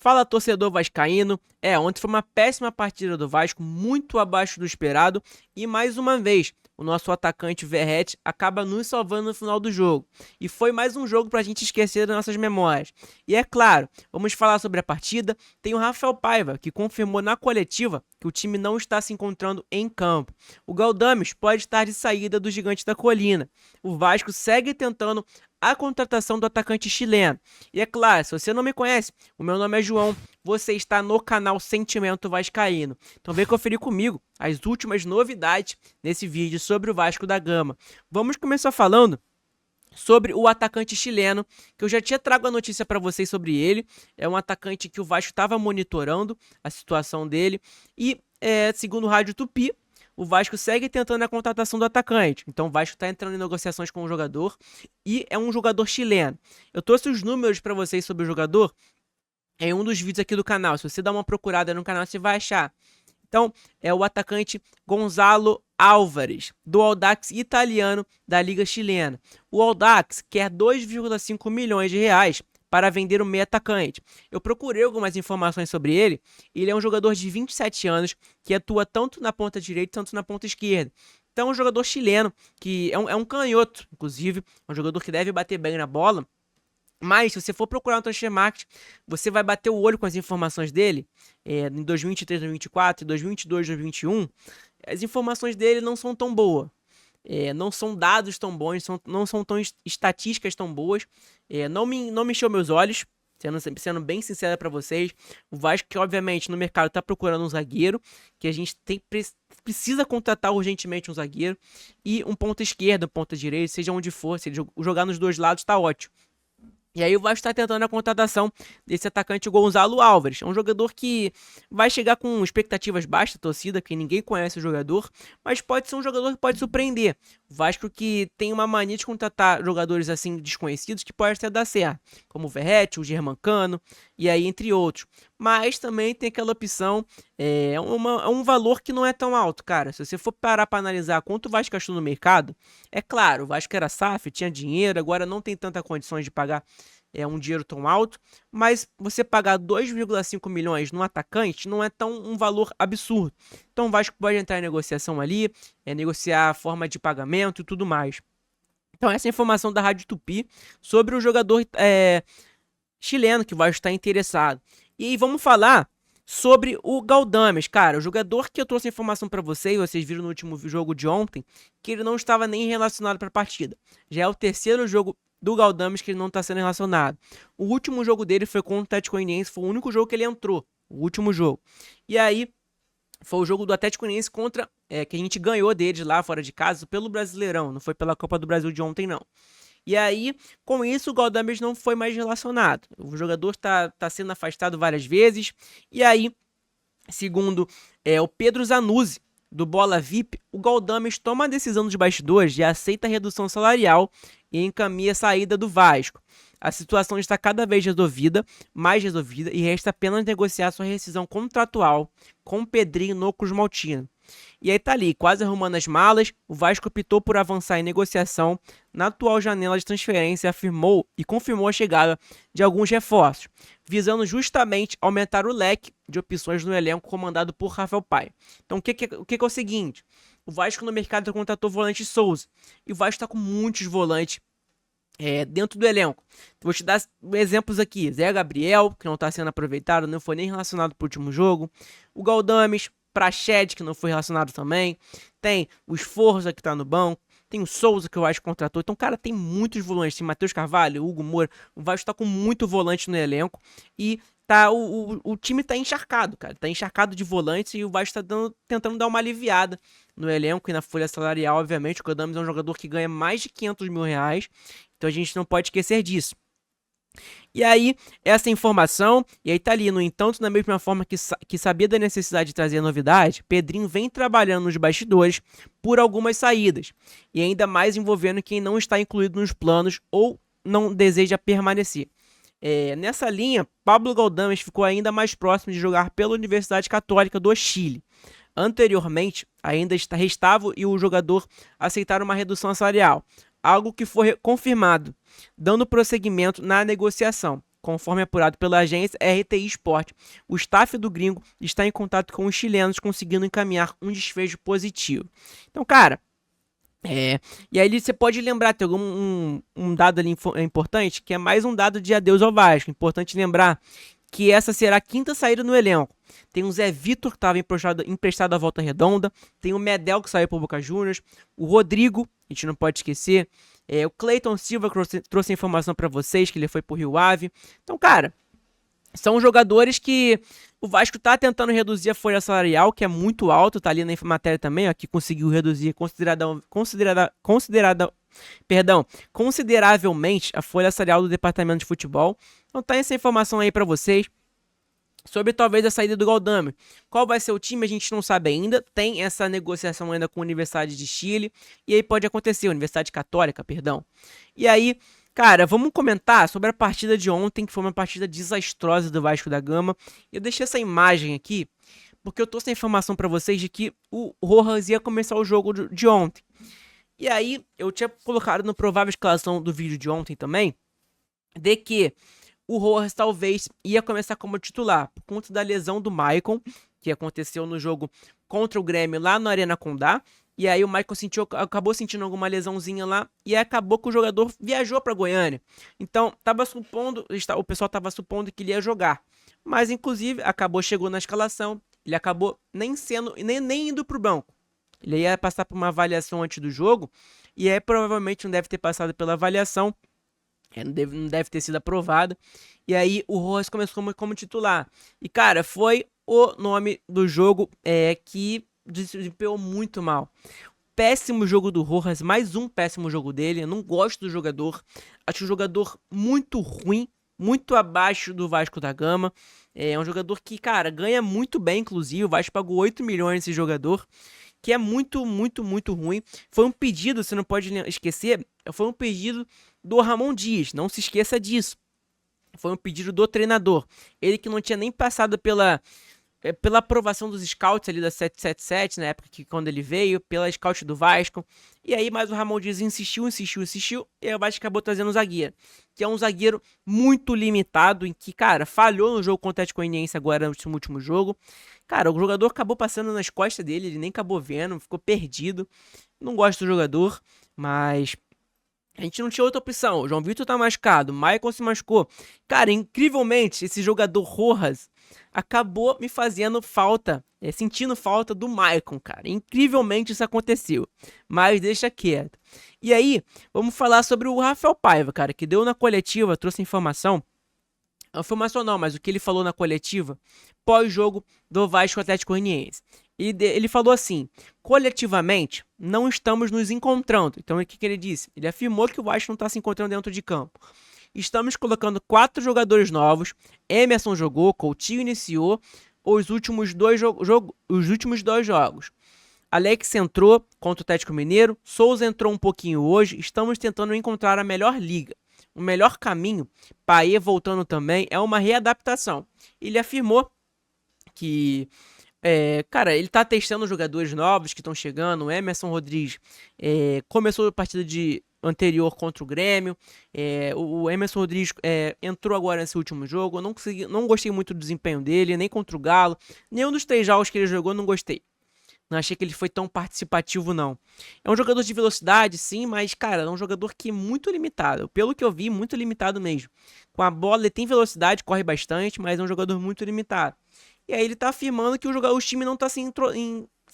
Fala, torcedor vascaíno. Ontem foi uma péssima partida do Vasco, muito abaixo do esperado. E mais uma vez, o nosso atacante Verratti acaba nos salvando no final do jogo. E foi mais um jogo pra gente esquecer das nossas memórias. E é claro, vamos falar sobre a partida. Tem o Rafael Paiva, que confirmou na coletiva que o time não está se encontrando em campo. O Galdames pode estar de saída do Gigante da Colina. O Vasco segue tentando a contratação do atacante chileno. E é claro, se você não me conhece, o meu nome é João, você está no canal Sentimento Vascaíno. Então vem conferir comigo as últimas novidades nesse vídeo sobre o Vasco da Gama. Vamos começar falando sobre o atacante chileno, que eu já tinha trago a notícia para vocês sobre ele. É um atacante que o Vasco estava monitorando a situação dele e, segundo o Rádio Tupi, o Vasco segue tentando a contratação do atacante. Então o Vasco está entrando em negociações com o jogador e é um jogador chileno. Eu trouxe os números para vocês sobre o jogador em um dos vídeos aqui do canal. Se você dar uma procurada no canal, você vai achar. Então, é o atacante Gonzalo Álvares, do Audax italiano da Liga Chilena. O Audax quer 2,5 milhões de reais para vender o meio atacante. Eu procurei algumas informações sobre ele. Ele é um jogador de 27 anos que atua tanto na ponta direita quanto na ponta esquerda. Então é um jogador chileno que é um canhoto, inclusive, é um jogador que deve bater bem na bola. Mas se você for procurar no Transfermarkt, você vai bater o olho com as informações dele em 2023, 2024, 2022, 2021. As informações dele não são tão boas. Não são dados tão bons, não são tão estatísticas tão boas. Não me encheu meus olhos, sendo bem sincero para vocês. O Vasco, que obviamente no mercado está procurando um zagueiro, que a gente precisa contratar urgentemente um zagueiro, e um ponta esquerda, um ponta direita, seja onde for, se ele jogar nos dois lados está ótimo. E aí o Vasco está tentando a contratação desse atacante Gonzalo Álvares. É um jogador que vai chegar com expectativas baixas, torcida, que ninguém conhece o jogador, mas pode ser um jogador que pode surpreender. O Vasco que tem uma mania de contratar jogadores assim desconhecidos que pode até dar certo, como o Verratti, o Germancano, e aí entre outros. Mas também tem aquela opção, um valor que não é tão alto, cara. Se você for parar para analisar quanto o Vasco gastou no mercado, é claro, o Vasco era SAF, tinha dinheiro, agora não tem tanta condições de pagar um dinheiro tão alto, mas você pagar 2,5 milhões num atacante não é tão um valor absurdo. Então o Vasco pode entrar em negociação ali, negociar a forma de pagamento e tudo mais. Então essa é a informação da Rádio Tupi sobre o jogador chileno que o Vasco está interessado. E aí vamos falar sobre o Galdames, cara, o jogador que eu trouxe a informação para vocês viram no último jogo de ontem, que ele não estava nem relacionado para a partida. Já é o terceiro jogo do Galdames que ele não está sendo relacionado. O último jogo dele foi contra o Atlético Goianiense, foi o único jogo que ele entrou, o último jogo. E aí foi o jogo do Atlético Goianiense contra, que a gente ganhou deles lá fora de casa pelo Brasileirão, não foi pela Copa do Brasil de ontem não. E aí, com isso, o Galdames não foi mais relacionado. O jogador está sendo afastado várias vezes. E aí, segundo o Pedro Zanuzzi, do Bola VIP, o Galdames toma a decisão dos bastidores de aceita a redução salarial e encaminha a saída do Vasco. A situação está cada vez mais resolvida, e resta apenas negociar sua rescisão contratual com o Pedrinho no Cruz Maltino. E aí tá ali, quase arrumando as malas, o Vasco optou por avançar em negociação na atual janela de transferência, afirmou e confirmou a chegada de alguns reforços, visando justamente aumentar o leque de opções no elenco comandado por Rafael Paiva. Então o que é o seguinte, o Vasco no mercado contratou o volante Souza, e o Vasco está com muitos volantes dentro do elenco. Vou te dar exemplos aqui, Zé Gabriel, que não está sendo aproveitado, não foi nem relacionado para o último jogo, o Galdames, Prached, que não foi relacionado também. Tem o Esforza, que tá no banco. Tem o Souza, que o Vasco contratou. Então, cara, tem muitos volantes. Tem Matheus Carvalho, Hugo Moura. O Vasco tá com muito volante no elenco. E o time tá encharcado, cara. Tá encharcado de volantes e o Vasco tá tentando dar uma aliviada no elenco e na folha salarial, obviamente. O Galdames é um jogador que ganha mais de 500 mil reais. Então, a gente não pode esquecer disso. E aí, essa informação, e aí tá ali, no entanto, da mesma forma que sabia da necessidade de trazer novidade, Pedrinho vem trabalhando nos bastidores por algumas saídas, e ainda mais envolvendo quem não está incluído nos planos ou não deseja permanecer. Nessa linha, Pablo Galdames ficou ainda mais próximo de jogar pela Universidade Católica do Chile. Anteriormente, ainda restava e o jogador aceitar uma redução salarial, algo que foi confirmado, dando prosseguimento na negociação. conforme apurado pela agência RTI Sport, o staff do gringo está em contato com os chilenos, conseguindo encaminhar um desfecho positivo. Então, cara, e aí você pode lembrar, tem um dado ali importante, que é mais um dado de adeus ao Vasco. Importante lembrar que essa será a quinta saída no elenco. Tem o Zé Vitor, que estava emprestado à Volta Redonda, tem o Medel, que saiu para o Boca Juniors, o Rodrigo, a gente não pode esquecer, o Cleiton Silva, que trouxe a informação para vocês, que ele foi para o Rio Ave. Então, cara, são jogadores que o Vasco tá tentando reduzir a folha salarial, que é muito alto, tá ali na matéria também, ó, que conseguiu reduzir consideravelmente a folha salarial do departamento de futebol. Então tá essa informação aí pra vocês sobre talvez a saída do Galdame. Qual vai ser o time, a gente não sabe ainda. Tem essa negociação ainda com a Universidade de Chile, e aí pode acontecer, Universidade Católica, perdão. E aí, cara, vamos comentar sobre a partida de ontem, que foi uma partida desastrosa do Vasco da Gama. Eu deixei essa imagem aqui, porque eu trouxe a informação pra vocês de que o Rojas ia começar o jogo de ontem. E aí, eu tinha colocado no provável escalação do vídeo de ontem também, de que o Rojas talvez ia começar como titular, por conta da lesão do Maicon, que aconteceu no jogo contra o Grêmio lá no Arena Condá. E aí o Maicon acabou sentindo alguma lesãozinha lá, e acabou que o jogador viajou para Goiânia. Então, o pessoal estava supondo que ele ia jogar. Mas, inclusive, chegou na escalação, ele acabou nem indo pro banco. Ele ia passar por uma avaliação antes do jogo, e aí provavelmente não deve ter passado pela avaliação, não deve ter sido aprovada. E aí o Rojas começou como titular. E, cara, foi o nome do jogo que desempenhou muito mal. Péssimo jogo do Rojas, mais um péssimo jogo dele. Eu não gosto do jogador. Acho um jogador muito ruim, muito abaixo do Vasco da Gama. É um jogador que, cara, ganha muito bem, inclusive. O Vasco pagou 8 milhões nesse jogador, que é muito, muito, muito ruim. Foi um pedido, você não pode esquecer, foi um pedido do Ramon Dias, não se esqueça disso. Foi um pedido do treinador. Ele que não tinha nem passado pela aprovação dos scouts ali da 777, na época que quando ele veio, pela scout do Vasco. E aí, mais o Ramon Dias insistiu, e aí o Vasco acabou trazendo um zagueiro, que é um zagueiro muito limitado, em que, cara, falhou no jogo contra o Atlético Goianiense agora no último jogo. Cara, o jogador acabou passando nas costas dele, ele nem acabou vendo, ficou perdido. Não gosto do jogador, mas a gente não tinha outra opção. O João Vitor tá machucado, o Maicon se machucou. Cara, incrivelmente, esse jogador Rojas acabou me fazendo falta, sentindo falta do Maicon, cara. Incrivelmente isso aconteceu, mas deixa quieto. E aí, vamos falar sobre o Rafael Paiva, cara, que deu na coletiva, trouxe informação. Informação não, mas o que ele falou na coletiva pós-jogo do Vasco Atlético Goianiense. Ele falou assim: coletivamente, não estamos nos encontrando. Então, o que ele disse? Ele afirmou que o Vasco não está se encontrando dentro de campo. Estamos colocando 4 jogadores novos. Emerson jogou, Coutinho iniciou os últimos dois jogos. Alex entrou contra o Atlético Mineiro. Souza entrou um pouquinho hoje. Estamos tentando encontrar a melhor liga. O melhor caminho, Paê voltando também, é uma readaptação. Ele afirmou que, cara, ele tá testando jogadores novos que estão chegando. O Emerson Rodrigues começou a partida anterior contra o Grêmio. O Emerson Rodrigues entrou agora nesse último jogo. Eu não gostei muito do desempenho dele, nem contra o Galo. Nenhum dos 3 jogos que ele jogou, não gostei. Não achei que ele foi tão participativo, não. É um jogador de velocidade, sim, mas, cara, é um jogador que é muito limitado. Pelo que eu vi, muito limitado mesmo. Com a bola, ele tem velocidade, corre bastante, mas é um jogador muito limitado. E aí ele tá afirmando que o time não tá se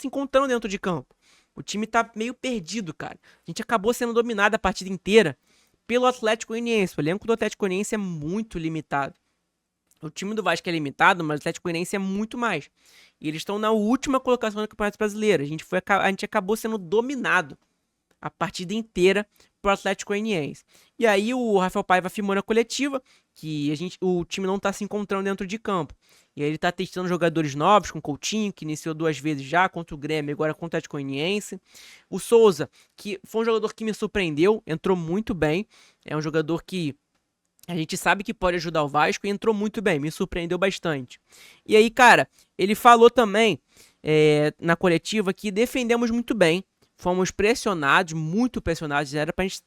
encontrando dentro de campo. O time tá meio perdido, cara. A gente acabou sendo dominado a partida inteira pelo Atlético Goianiense. O elenco do Atlético Goianiense é muito limitado. O time do Vasco é limitado, mas o Atlético Goianiense é muito mais. E eles estão na última colocação do Campeonato Brasileiro. A gente acabou sendo dominado a partida inteira pro Atlético Goianiense. E aí o Rafael Paiva afirmou na coletiva que o time não tá se encontrando dentro de campo. E aí ele tá testando jogadores novos, com o Coutinho, que iniciou 2 vezes já, contra o Grêmio, agora contra o Atlético Goianiense. O Souza, que foi um jogador que me surpreendeu, entrou muito bem. É um jogador que a gente sabe que pode ajudar o Vasco e entrou muito bem, me surpreendeu bastante. E aí, cara, ele falou também na coletiva que defendemos muito bem, fomos pressionados, muito pressionados, era pra gente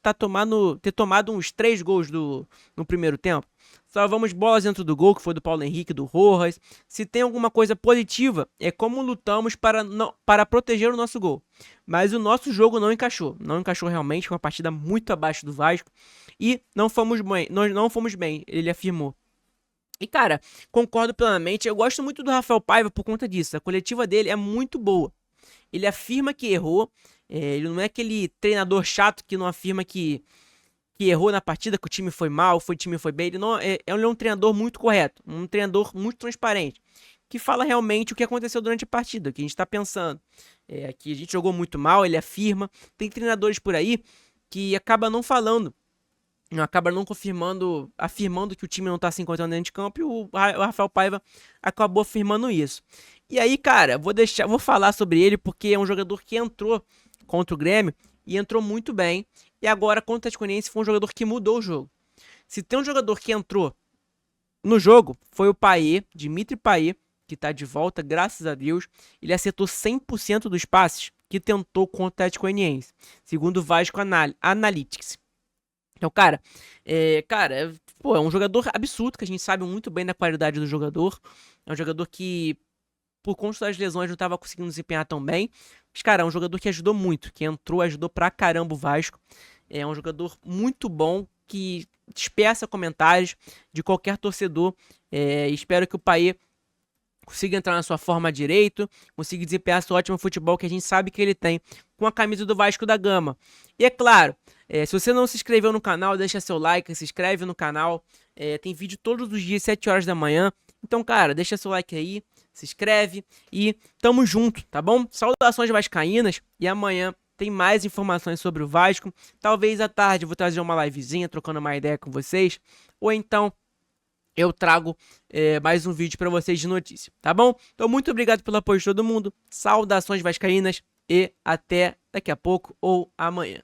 ter tomado uns 3 gols no primeiro tempo. salvamos bolas dentro do gol, que foi do Paulo Henrique, do Rojas. Se tem alguma coisa positiva, é como lutamos para proteger o nosso gol. Mas o nosso jogo não encaixou realmente, foi uma partida muito abaixo do Vasco, e não fomos bem, nós não fomos bem, ele afirmou. E cara, concordo plenamente, eu gosto muito do Rafael Paiva por conta disso, a coletiva dele é muito boa. Ele afirma que errou, ele não é aquele treinador chato que não afirma que errou na partida, que o time foi mal, o time foi bem. Ele não ele é um treinador muito correto, um treinador muito transparente, que fala realmente o que aconteceu durante a partida, o que a gente está pensando. Que a gente jogou muito mal, ele afirma. Tem treinadores por aí que acabam não falando, acaba não confirmando, afirmando que o time não tá se encontrando dentro de campo, e o Rafael Paiva acabou afirmando isso. E aí, cara, vou falar sobre ele porque é um jogador que entrou contra o Grêmio e entrou muito bem, e agora contra o Atlético Goianiense foi um jogador que mudou o jogo. Se tem um jogador que entrou no jogo, foi o Payet, Dimitri Payet, que tá de volta, graças a Deus. Ele acertou 100% dos passes que tentou contra o Atlético Goianiense, segundo o Vasco Analytics. Então, cara, é um jogador absurdo, que a gente sabe muito bem da qualidade do jogador. É um jogador que, por conta das lesões, não estava conseguindo desempenhar tão bem. Mas, cara, é um jogador que ajudou muito, que entrou, ajudou pra caramba o Vasco. É um jogador muito bom, que dispersa comentários de qualquer torcedor. Espero que o Payet consiga entrar na sua forma direito, consiga desempenhar seu ótimo futebol que a gente sabe que ele tem com a camisa do Vasco da Gama. E é claro, se você não se inscreveu no canal, deixa seu like, se inscreve no canal. Tem vídeo todos os dias, 7 horas da manhã. Então, cara, deixa seu like aí, se inscreve e tamo junto, tá bom? Saudações vascaínas, e amanhã tem mais informações sobre o Vasco. Talvez à tarde eu vou trazer uma livezinha, trocando uma ideia com vocês. Ou então eu trago mais um vídeo para vocês de notícia, tá bom? Então, muito obrigado pelo apoio de todo mundo. Saudações vascaínas e até daqui a pouco ou amanhã.